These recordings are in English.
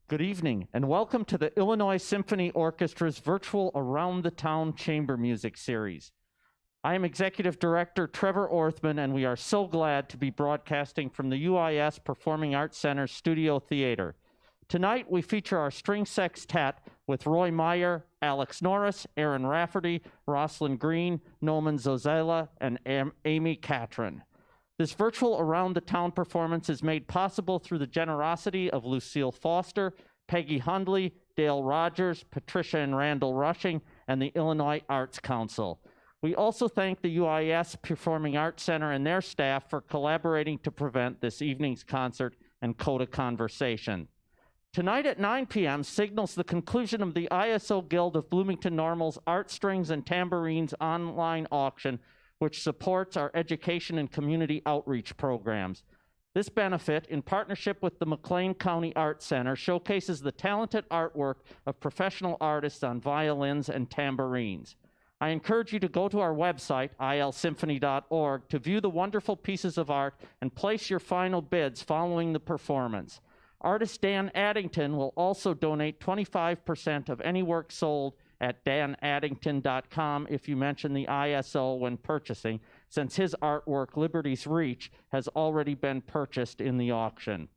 Good evening, and welcome to the Illinois Symphony Orchestra's virtual Around the Town Chamber Music Series. I am Executive Director Trevor Orthman, and we are so glad to be broadcasting from the UIS Performing Arts Center's Studio Theater. Tonight, we feature our string sextet with Roy Meyer, Alex Norris, Aaron Rafferty, Rosalind Green, Noman Zozella, and Amy Catron. This virtual Around the Town performance is made possible through the generosity of Lucille Foster, Peggy Hundley, Dale Rogers, Patricia and Randall Rushing, and the Illinois Arts Council. We also thank the UIS Performing Arts Center and their staff for collaborating to prevent this evening's concert and Coda Conversation. Tonight at 9 p.m. signals the conclusion of the ISO Guild of Bloomington Normal's Art Strings and Tambourines online auction, which supports our education and community outreach programs. This benefit, in partnership with the McLean County Arts Center, showcases the talented artwork of professional artists on violins and tambourines. I encourage you to go to our website, ilsymphony.org, to view the wonderful pieces of art and place your final bids following the performance. Artist Dan Addington will also donate 25% of any work sold at danaddington.com if you mention the ISO when purchasing, since his artwork, Liberty's Reach, has already been purchased in the auction.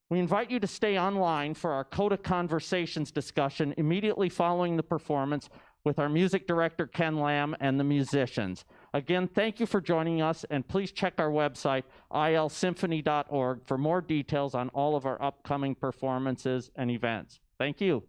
We invite you to stay online for our Coda Conversations discussion immediately following the performance with our music director, Ken Lamb, and the musicians. Again, thank you for joining us, and please check our website, ilsymphony.org, for more details on all of our upcoming performances and events. Thank you.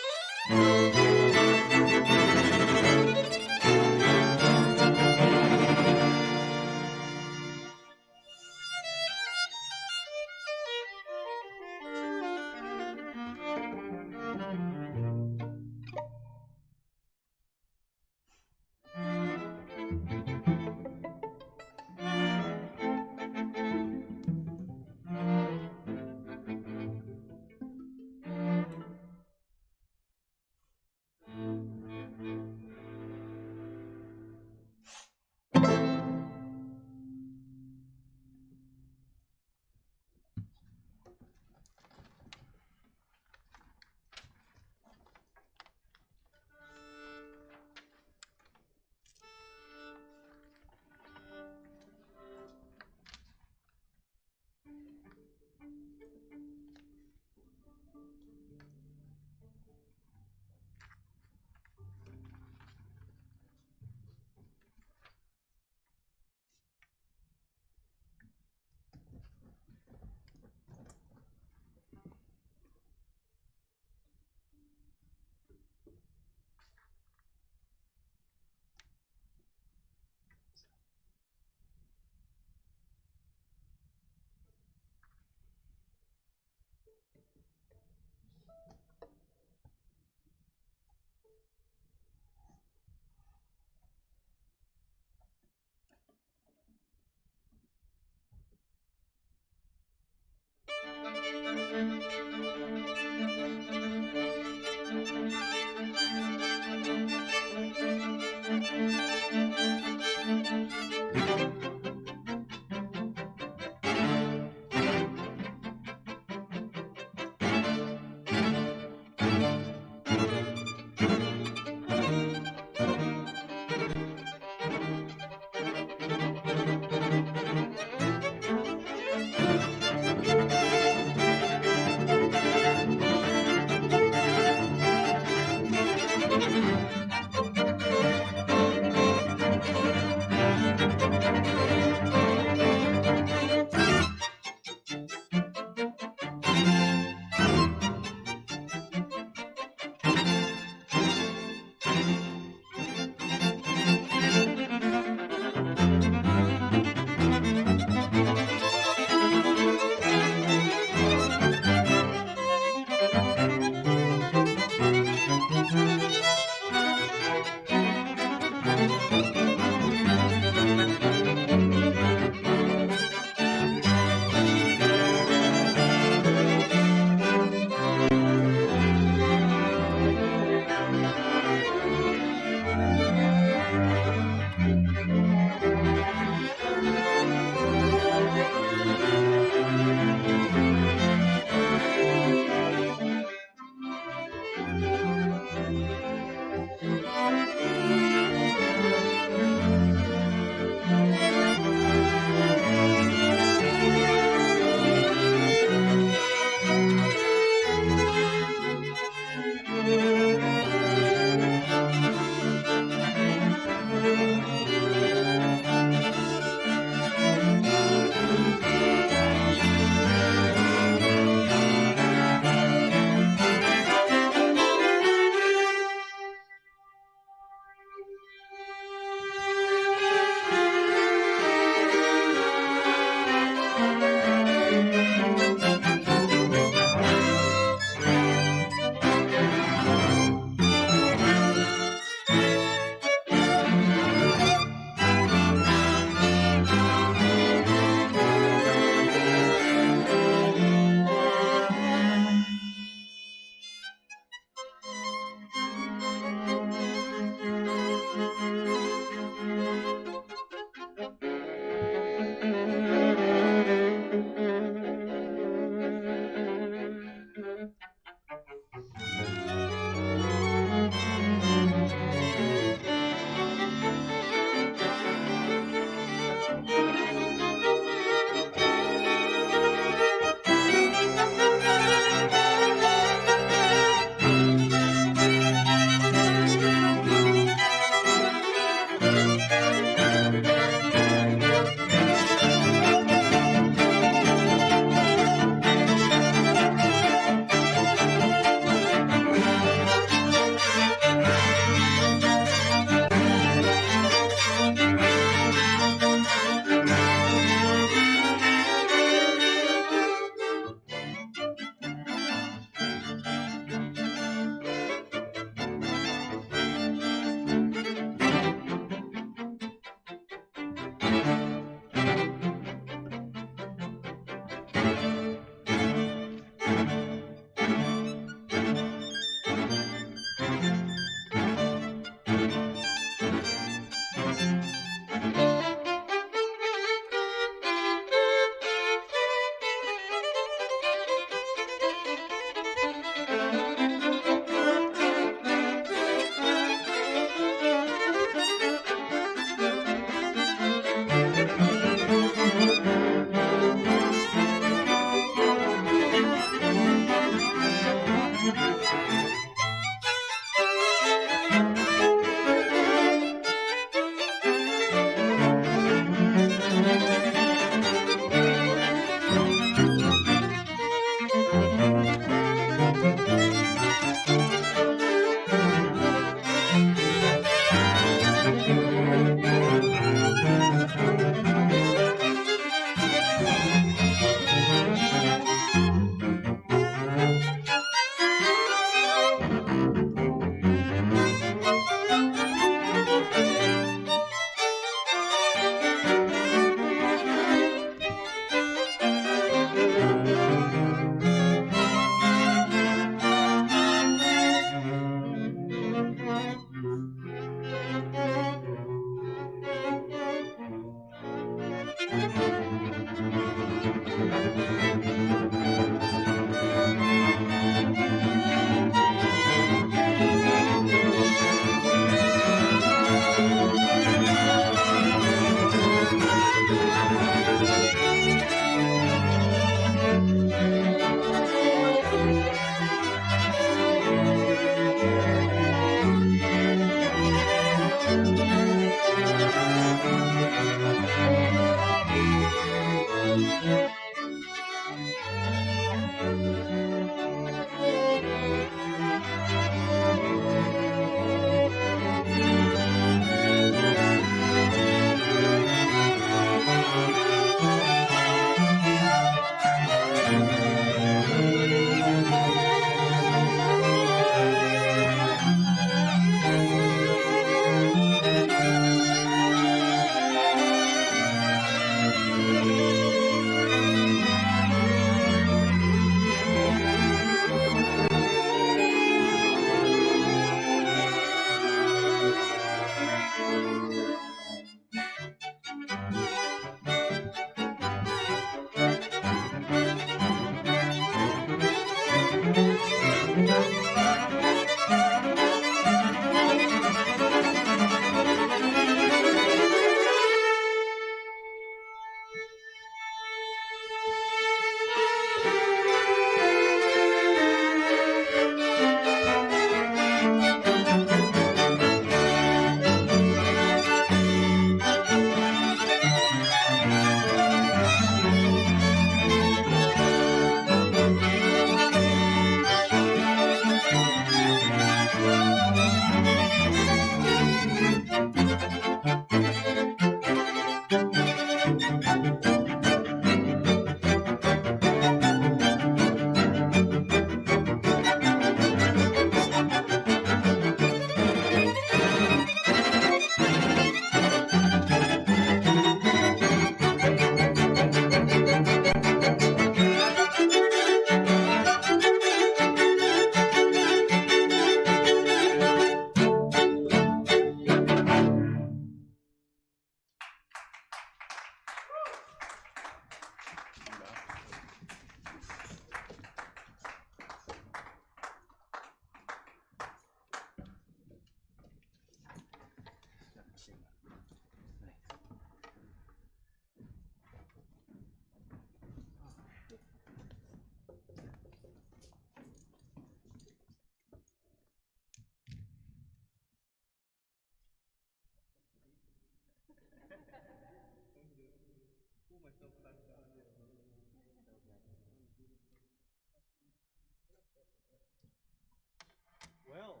Well,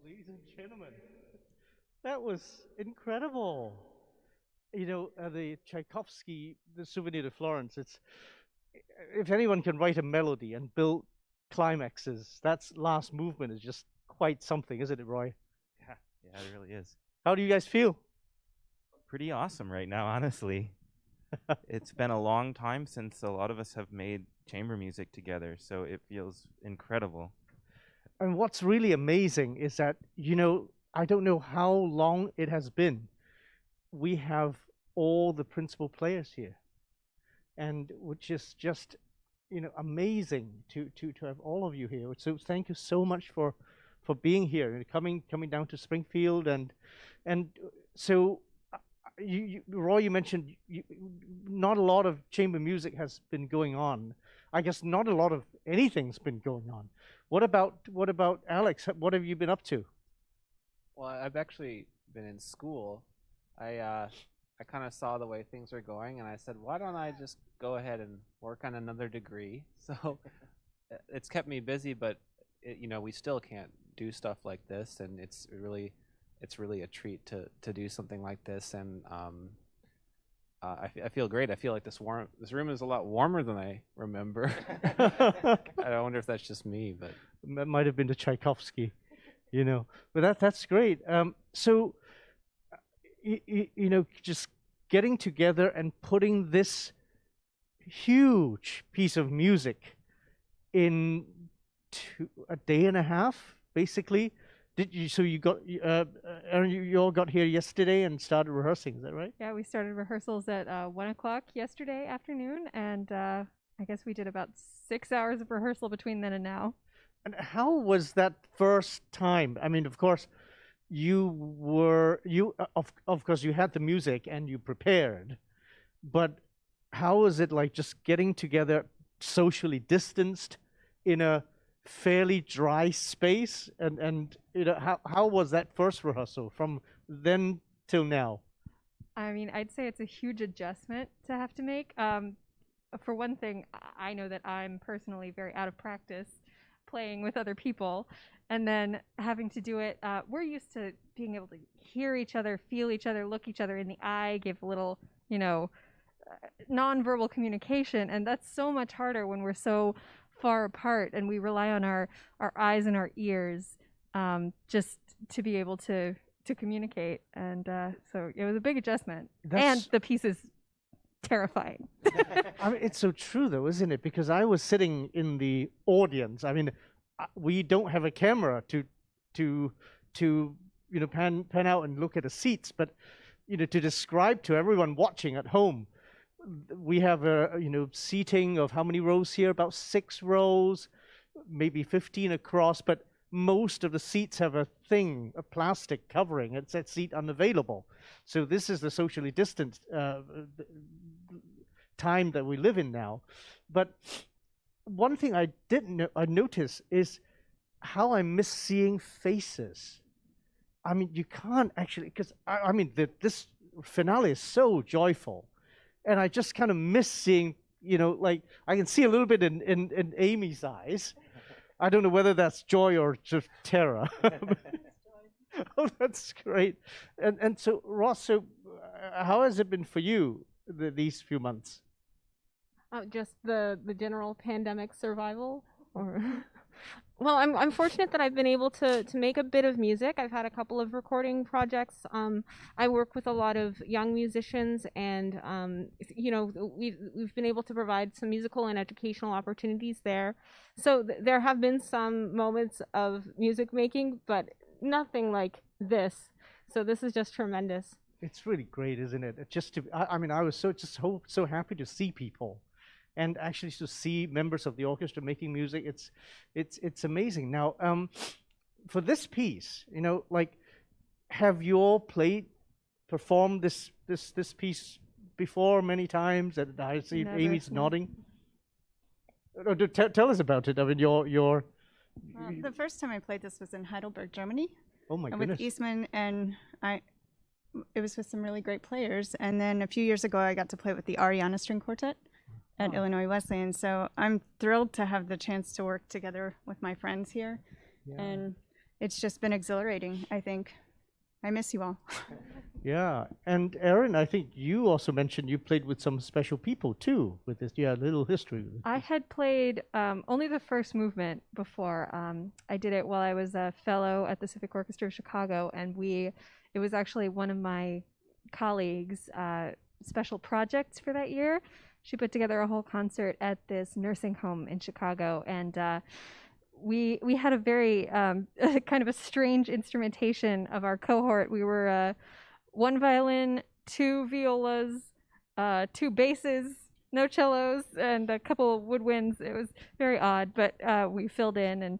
ladies and gentlemen, that was incredible. The Tchaikovsky, the Souvenir de Florence. It's if anyone can write a melody and build climaxes, that's last movement is just quite something, isn't it, Roy? Yeah, yeah, it really is. How do you guys feel? Pretty awesome right now, honestly. It's been a long time since a lot of us have made chamber music together, so it feels incredible. And what's really amazing is that, I don't know how long it has been. We have all the principal players here, and which is just, amazing to have all of you here. So thank you so much for being here and coming down to Springfield, and so Roy, you mentioned not a lot of chamber music has been going on. I guess not a lot of anything's been going on. What about Alex? What have you been up to? Well, I've actually been in school. I kind of saw the way things were going, and I said, why don't I just go ahead and work on another degree? So it's kept me busy, but we still can't do stuff like this, and it's really a treat to do something like this, and I feel great. I feel like this room is a lot warmer than I remember. I wonder if that's just me, but That might have been the Tchaikovsky, But that's great. So, just getting together and putting this huge piece of music in a day and a half, basically, Did you? So you got, Aaron, you all got here yesterday and started rehearsing. Is that right? Yeah, we started rehearsals at 1 o'clock yesterday afternoon, and I guess we did about 6 hours of rehearsal between then and now. And how was that first time? I mean, of course, of course you had the music and you prepared, but how was it like just getting together socially distanced in a fairly dry space? And how was that first rehearsal from then till now? I mean, I'd say it's a huge adjustment to have to make. For one thing, I know that I'm personally very out of practice playing with other people, and then having to do it, we're used to being able to hear each other, feel each other, look each other in the eye, give a little, nonverbal communication, and that's so much harder when we're so far apart and we rely on our eyes and our ears just to be able to communicate. And so it was a big adjustment. And the piece is terrifying. I mean, it's so true, though, isn't it? Because I was sitting in the audience. I mean, we don't have a camera to pan out and look at the seats, but to describe to everyone watching at home, we have a seating of how many rows here? About 6 rows, maybe 15 across, but most of the seats have a plastic covering. It said seat unavailable. So this is the socially distanced time that we live in now. But one thing I notice is how I miss seeing faces. I mean, you can't actually, because I mean, this finale is so joyful, and I just kind of miss seeing, like I can see a little bit in Amy's eyes. I don't know whether that's joy or just terror. Oh, that's great. And so, Ross, how has it been for you these few months? Just the general pandemic survival, or well, I'm fortunate that I've been able to make a bit of music. I've had a couple of recording projects. I work with a lot of young musicians, and we've been able to provide some musical and educational opportunities there. So there have been some moments of music making, but nothing like this. So this is just tremendous. It's really great, isn't it? I mean, I was so happy to see people. And actually to see members of the orchestra making music, it's amazing. Now, for this piece, have you all performed this piece before many times? And I see Never. Amy's nodding. Tell us about it. I mean, your the first time I played this was in Heidelberg, Germany. Oh my goodness! With Eastman, and it was with some really great players. And then a few years ago, I got to play with the Ariana String Quartet at Illinois Wesleyan. So I'm thrilled to have the chance to work together with my friends here. Yeah. And it's just been exhilarating, I think. I miss you all. Yeah. And Erin, I think you also mentioned you played with some special people too with this. Yeah, a little history. I had played only the first movement before. I did it while I was a fellow at the Civic Orchestra of Chicago, and it was actually one of my colleagues' special projects for that year. She put together a whole concert at this nursing home in Chicago, and we had a very kind of a strange instrumentation of our cohort. We were 1 violin, 2 violas, 2 basses, no cellos, and a couple of woodwinds. It was very odd, but we filled in, and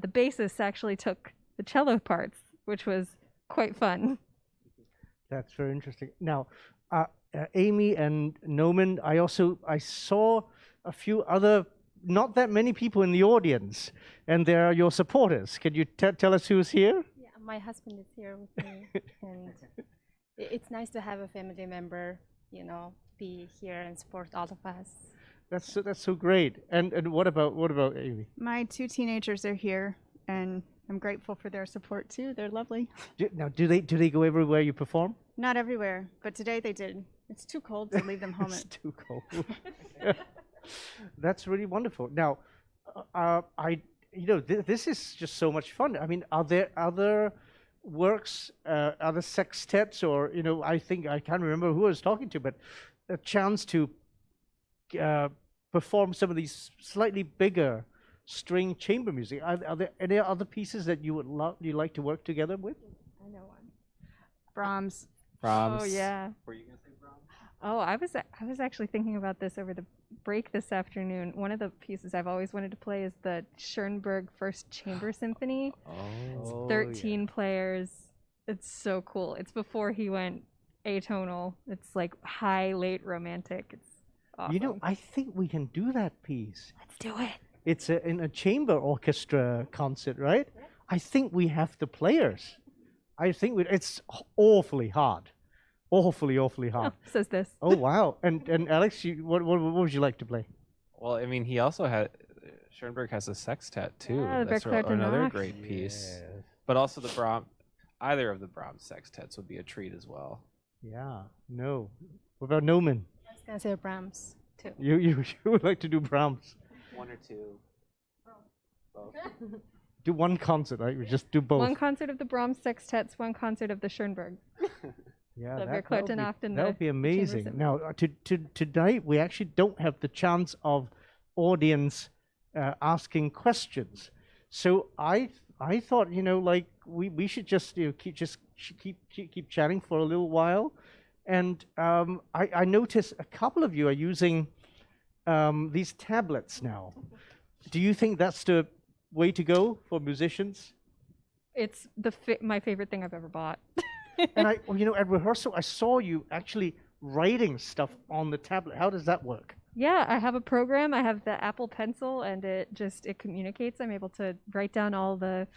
the bassist actually took the cello parts, which was quite fun. That's very interesting. Now, Amy and Noman, I saw a few other, not that many people in the audience, and they are your supporters. Can you tell us who's here? Yeah, my husband is here with me, and it's nice to have a family member, be here and support all of us. That's so great. And what about Amy? My 2 teenagers are here, and I'm grateful for their support too. They're lovely. Now, do they go everywhere you perform? Not everywhere, but today they did. It's too cold to leave them home. It's too cold. That's really wonderful. Now, this is just so much fun. I mean, are there other works, other sextets, or I think I can't remember who I was talking to, but a chance to perform some of these slightly bigger string chamber music. Are there any other pieces that you like to work together with? I know one. Brahms. Brahms. Oh yeah. Were you gonna say Brahms? Oh, I was actually thinking about this over the break this afternoon. One of the pieces I've always wanted to play is the Schoenberg First Chamber Symphony. It's Oh, 13 players. It's so cool. It's before he went atonal. It's like high, late romantic. It's awesome. You know, I think we can do that piece. Let's do it. It's in a chamber orchestra concert, right? I think we have the players. I think it's awfully hard. Awfully hard. Says this. Oh, wow. And Alex, what would you like to play? Well, I mean, he also had Schoenberg has a sextet too. Yeah, the That's Berkler another Danach. great piece. But also the Brahms, either of the Brahms sextets would be a treat as well. Yeah. No. What about Noman? I was gonna say Brahms too. You would like to do Brahms. One or two. Both. Do one concert, right? We just do both. One concert of the Brahms sextets, one concert of the Schoenberg. Yeah, the that Berkler would be, Danach and that would be the chamber amazing. symphony. Now, tonight we actually don't have the chance of audience asking questions. So I thought, you know, like we should just keep chatting for a little while. And I noticed a couple of you are using these tablets now. Do you think that's the way to go for musicians? It's my favorite thing I've ever bought. And at rehearsal, I saw you actually writing stuff on the tablet. How does that work? Yeah, I have a program. I have the Apple Pencil, and it communicates. I'm able to write down all the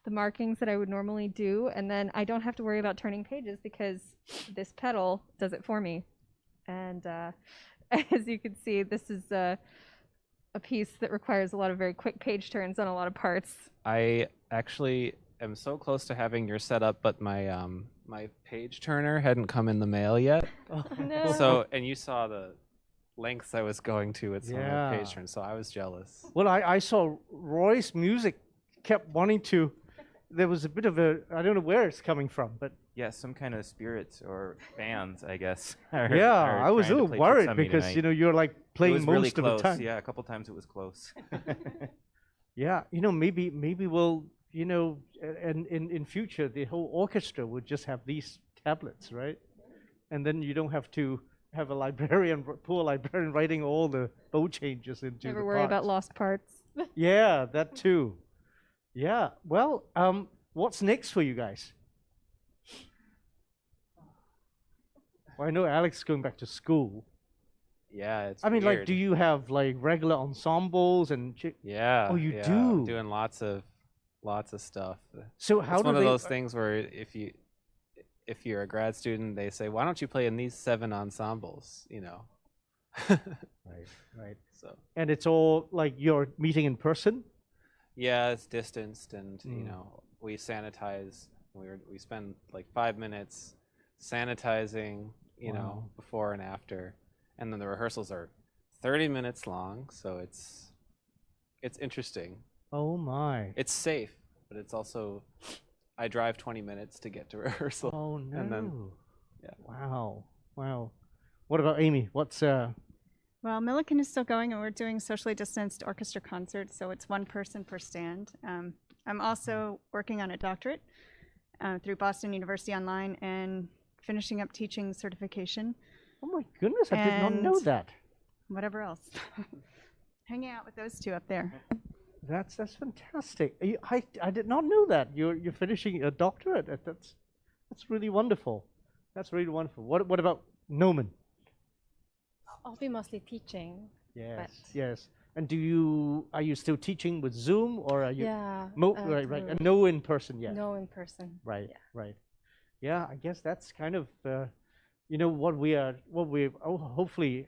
markings that I would normally do, and then I don't have to worry about turning pages because this pedal does it for me. And as you can see, this is a piece that requires a lot of very quick page turns on a lot of parts. I actually am so close to having your setup, but my my page turner hadn't come in the mail yet. Oh, No. So, and you saw the lengths I was going to with some of Yeah. the page turns, so I was jealous. Well, I saw Roy's music kept wanting to. There was a bit of I don't know where it's coming from, but Yeah, some kind of spirits or bands, I guess. yeah, I was a little worried because you're like it playing was most really of close. the time. Yeah, a couple times it was close. Yeah, maybe we'll, and in future the whole orchestra would just have these tablets, right? And then you don't have to have a poor librarian writing all the bow changes into Never the worry about parts. lost parts. Yeah, that too. Yeah. Well, what's next for you guys? Well, I know Alex is going back to school. Yeah, it's I mean, weird. like, do you have like regular ensembles and? Yeah. Oh, you yeah, do? Doing lots of stuff. So how It's do one of they? those things where if you're a grad student, they say, "Why don't you play in these 7 ensembles?" Right. So And it's all like you're meeting in person. yeah, it's distanced, and Mm. we sanitize. We spend like 5 minutes sanitizing, Wow. before and after, and then the rehearsals are 30 minutes long. So it's interesting. Oh my. It's safe, but it's also I drive 20 minutes to get to rehearsal. Oh no. And then, yeah. Wow. What about Amy? What's Well, Milliken is still going, and we're doing socially distanced orchestra concerts, so it's one person per stand. I'm also working on a doctorate through Boston University Online and finishing up teaching certification, Oh my goodness, I did not know And- that. whatever else. Hanging out with those two up there. That's fantastic. I did not know that. You're finishing a doctorate. That's really wonderful. That's really wonderful. What about Noman? I'll be mostly teaching. Yes. And are you still teaching with Zoom or are you Yeah. right. And no in person yet. No in person. Right, Yeah. right. Yeah, I guess that's kind of hopefully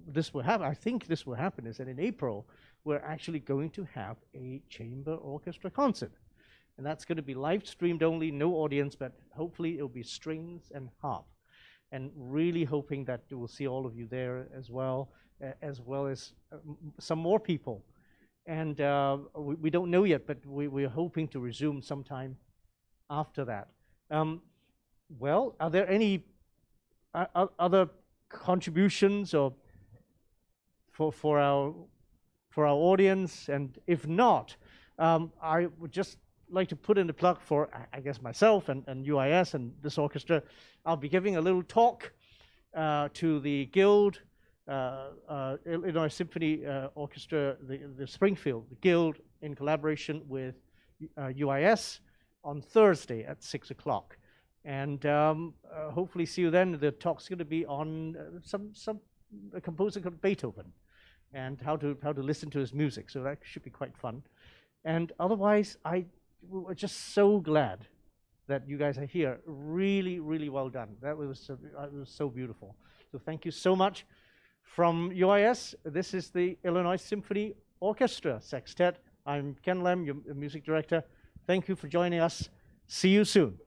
this will happen. I think this will happen is that in April we're actually going to have a chamber orchestra concert, and that's going to be live streamed only, no audience, but hopefully it'll be strings and harp, and really hoping that we'll see all of you there as well as some more people. And we don't know yet, but we're hoping to resume sometime after that. Well, are there any other contributions or for for our audience? And if not, I would just like to put in a plug for, I guess, myself and UIS and this orchestra. I'll be giving a little talk to the Guild, Illinois Symphony Orchestra, the Springfield, the Guild, in collaboration with UIS on Thursday at 6 o'clock. And hopefully see you then. The talk's going to be on a composer called Beethoven and how to listen to his music. So that should be quite fun. And otherwise, we're just so glad that you guys are here. Really, really well done. That was so beautiful. So thank you so much. From UIS, this is the Illinois Symphony Orchestra Sextet. I'm Ken Lem, your music director. Thank you for joining us. See you soon.